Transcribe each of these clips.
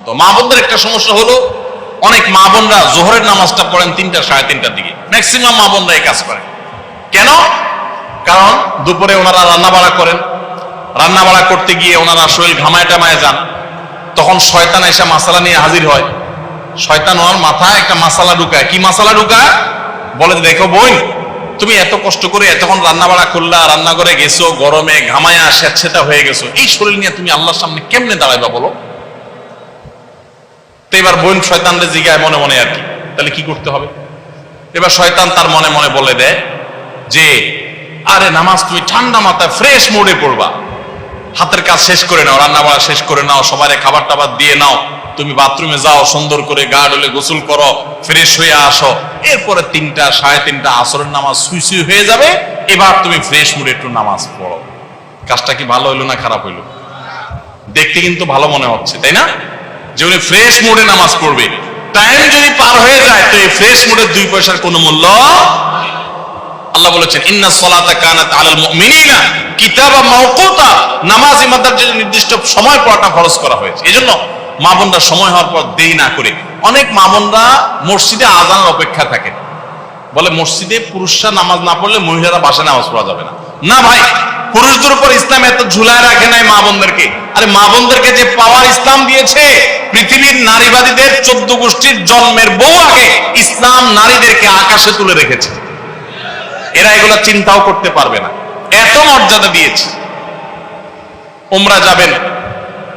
তো মা বোনদের একটা সমস্যা হলো, অনেক মা বোনরা জোহরের নামাজটা পড়েন 3টা সাড়ে 3টার দিকে, ম্যাক্সিমাম মা বোনরা এই কাজ করে। কেন? কারণ দুপুরে ওনারা রান্না বাড়া করেন, রান্না বাড়া করতে গিয়ে ওনারা শরীর ঘামায় টামায় যান, তখন শয়তান এসে মাসালা নিয়ে হাজির হয়। শয়তান ওনার মাথায় একটা মাসালা ঢুকায়। কি মাসালা ঢুকায়? বলে, দেখো বোন, তুমি এত কষ্ট করে এতক্ষণ রান্না বাড়া করলা, রান্নাঘরে গেছো, গরমে ঘামায়া স্যাঁতসেঁতা হয়ে গেছো, এই শরীর নিয়ে তুমি আল্লাহর সামনে কেমনে দাঁড়াইবা বলো? তো এবার বোন শয়তানরে জিগায় মনে মনে আর কি, তাহলে কি করতে হবে? এবার শয়তান তার মনে মনে বলে দেয় যে, আরে নামাজ তুমি ঠান্ডা মাথায় ফ্রেশ মোডে পড়বা, হাতের কাজ শেষ করে নাও, রান্না বাড়া শেষ করে নাও, সবারে খাবার টাবার দিয়ে নাও, তুমি বাথরুমে যাও, সুন্দর করে গা ডলে গোসল করো, ফ্রেশ হয়ে আসো, এরপরে 3টা সাড়ে 3টা আসরের নামাজ সুই সুই হয়ে যাবে, এবার তুমি ফ্রেশ মুডে একটু নামাজ পড়ো। কাজটা কি ভালো হইলো না খারাপ হইলো? দেখতে কিন্তু ভালো মনে হচ্ছে, তাই না? যে উনি ফ্রেশ মুডে নামাজ পড়বে। টাইম যদি পার হয়ে যায় তো এই ফ্রেশ মুডের 2 পয়সার কোনো মূল্য। আল্লাহ বলেছেন, ইন্নাস সালাতা কানাত আলাল মুমিনিনা কিতাবাম মাওকুতা, নামাজ ইমানদার জন্য নির্দিষ্ট সময় পড়াটা ফরজ করা হয়েছে। এজন্য মা বোনরা সময় হওয়ার পর দেরি না করে, অনেক মা বোনরা মসজিদে আজানের অপেক্ষা থাকে, বলে মসজিদে পুরুষরা নামাজ না পড়লে মহিলারা বাসায় নামাজ পড়া যাবে না। না ভাই, পুরুষদের উপর ইসলাম এত ঝুলায় রাখে নাই মা বোনদেরকে। আরে মা বোনদেরকে যে পাওয়ার ইসলাম দিয়েছে, পৃথিবীর নারীবাদীদের 14 গোষ্ঠীর জন্মের বউ আগে ইসলাম নারীদেরকে আকাশে তুলে রেখেছে। এরা এগুলো চিন্তাও করতে পারবে না, এত মর্যাদা দিয়েছে। উমরা যাবেন,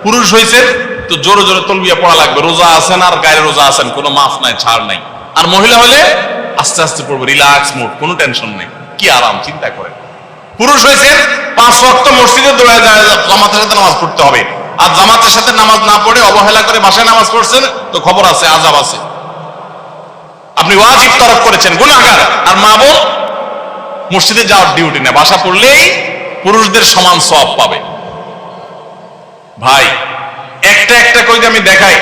পুরুষ হয়েছেন তো জোরে জোরে তলবিয়া পড়া লাগবে, রোজা আছেন আর গায়ে রোজা আছেন, কোনো মাফ নাই, ছাড় নাই। আর মহিলা হলে আস্তে আস্তে পড়বে, রিল্যাক্স মুড, কোনো টেনশন নেই, কি আরাম, চিন্তা করেন। পুরুষ হয়েছেন 5 ওয়াক্ত মসজিদে দৌড়ায় যায়, জামাতের সাথে নামাজ পড়তে হবে, আর জামাতের সাথে নামাজ না পড়ে অবহেলা করে বাসায় নামাজ পড়ছেন তো খবর আছে, আযাব আছে, আপনি ওয়াজিব তরক করেছেন, গুনাহগার। আর মা বোন মসজিদে যাওয়ার ডিউটি না, বাসা পড়লেই পুরুষদের সমান সওয়াব পাবে। ভাই, একটা একটা করে আমি দেখাই,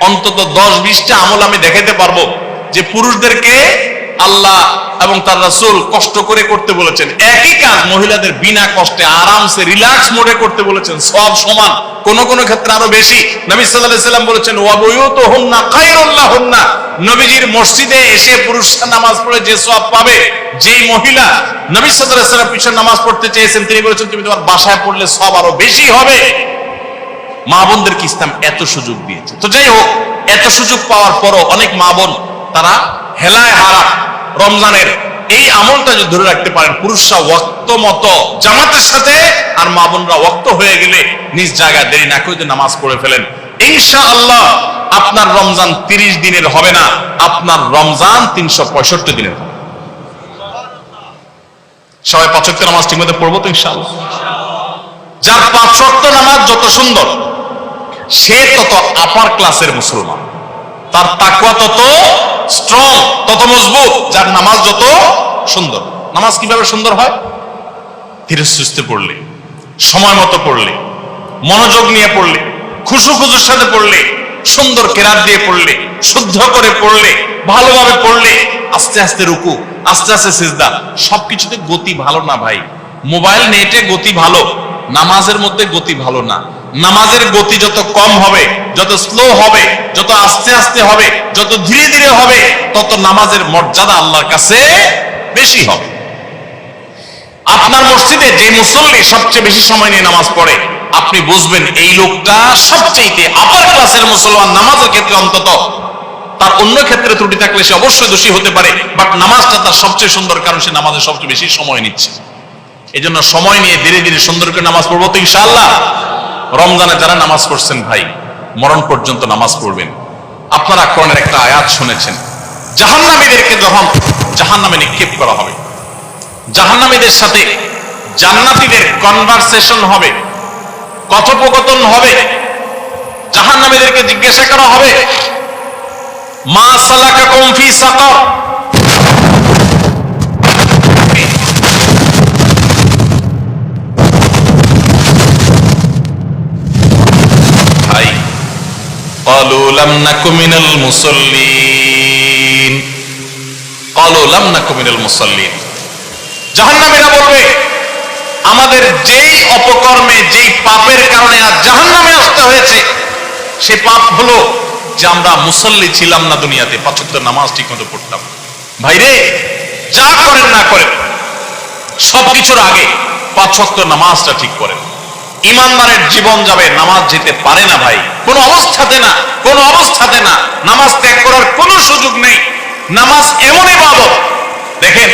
অন্তত 10-20টা আমল আমি দেখাইতে পারবো যে পুরুষদেরকে আল্লাহ এবং তার রাসূল কষ্ট করে করতে বলেছেন। একই কাজ মহিলাদের বিনা কষ্টে আরামসে রিল্যাক্স মোডে করতে বলেছেন, সব সমান, কোন কোন ক্ষেত্রে আরো বেশি। নবী সাল্লাল্লাহু আলাইহি সাল্লাম বলেছেন, ওয়া বুয়ুতুহুন্না খায়রুল লাহুন্না, নবীজির মসজিদে এসে পুরুষরা নামাজ পড়ে যে সওয়াব পাবে, যেই মহিলা নবী সাল্লাল্লাহু আলাইহি সাল্লাম পিছনে নামাজ পড়তে চেয়েছেন তিনি বলেছেন তুমি তোমার বাসায় পড়লে সওয়াব আরো বেশি হবে। মা বোনদেরকে ইসলাম এত সুযোগ দিয়েছে। তো যাই হোক, এত সুযোগ পাওয়ার পরও অনেক মা বোন তারা হেলায় হারা রমজানের এই আমলটা যদি ধরে রাখতে পারেন, পুরুষরা ওয়াক্ত মতো জামাতের সাথে আর মা বোনরা ওয়াক্ত হয়ে গেলে নিজ জায়গায় দেরি না করে নামাজ পড়ে ফেলেন, ইনশাআল্লাহ আপনার রমজান 30 দিনের হবে না, আপনার রমজান 365 দিনের হবে। সবাই 5 ওয়াক্ত নামাজ ঠিকমতো পড়বো তো ইনশাআল্লাহ? যার 5 ওয়াক্ত নামাজ যত সুন্দর, সে তত আপার ক্লাসের মুসলমান, তার তাকওয়া তত স্ট্রং, তত মজবুত। যার নামাজ যত সুন্দর। নামাজ কিভাবে সুন্দর হয়? ধীরে সুস্থে পড়লে, সময় মতো পড়লে, মনোযোগ নিয়ে পড়লে, খুশুখুজুর সাথে পড়লে, সুন্দর কেরাত দিয়ে পড়লে, শুদ্ধ করে পড়লে, ভালোভাবে পড়লে, আস্তে আস্তে রুকু, আস্তে আস্তে সিজদা, সবকিছুতে গতি ভালো না ভাই। মোবাইল নেটে গতি ভালো, নামাজের মধ্যে গতি ভালো না। নামাজের গতি যত কম হবে, যত স্লো হবে, যত আস্তে আস্তে হবে, যত ধীরে ধীরে হবে, তত নামাজের মর্যাদা আল্লাহর কাছে বেশি হবে। আপনার মসজিদে যে মুসল্লি সবচেয়ে বেশি সময় নিয়ে নামাজ পড়ে, আপনি বুঝবেন এই লোকটা সবচেয়ে আপার ক্লাসের মুসলমান নামাজের ক্ষেত্রে। অন্তত তার অন্য ক্ষেত্রে ত্রুটি থাকলে সে অবশ্যই দোষী হতে পারে, বাট নামাজটা তার সবচেয়ে সুন্দর, কারণ সে নামাজে সবচেয়ে বেশি সময় নিচ্ছে। এই জন্য সময় নিয়ে ধীরে ধীরে সুন্দর করে নামাজ পড়বো তো ইনশাআল্লাহ। রমজানে যারা নামাজ পড়ছেন ভাই, মরণ পর্যন্ত নামাজ পড়বেন। আপনারা কোরআনের একটা আয়াত শুনেছেন, জাহান্নামীদেরকে যখন জাহান্নামে নিক্ষেপ করা হবে, জাহান্নামীদের সাথে জান্নাতীদের কনভারসেশন হবে, কথোপকথন হবে। জাহান্নামীদেরকে জিজ্ঞাসা করা হবে, মা সালাকাকুম ফি সাকার, قالوا لم نكن من المصلين قالوا لم نكن من المصلين। জাহান্নামীরা বলবে, আমাদের যেই অপকর্মে, যেই পাপের কারণে আজ জাহান্নামে আসতে হয়েছে, সে পাপ হলো যে আমরা মুসল্লি ছিলাম না দুনিয়াতে, 5 ওয়াক্ত নামাজ ঠিক মতো পড়তাম। ভাইরে, যা করেন না করেন, সবকিছুর আগে 5 ওয়াক্ত নামাজটা ঠিক করেন। ইমানদারের জীবন যাবে, নামাজ যেতে পারে না ভাই, কোনো অবস্থাতে না, কোনো অবস্থাতে না। নামাজ ত্যাগ করার কোনো সুযোগ নেই। নামাজ এমন ইবাদত, দেখেন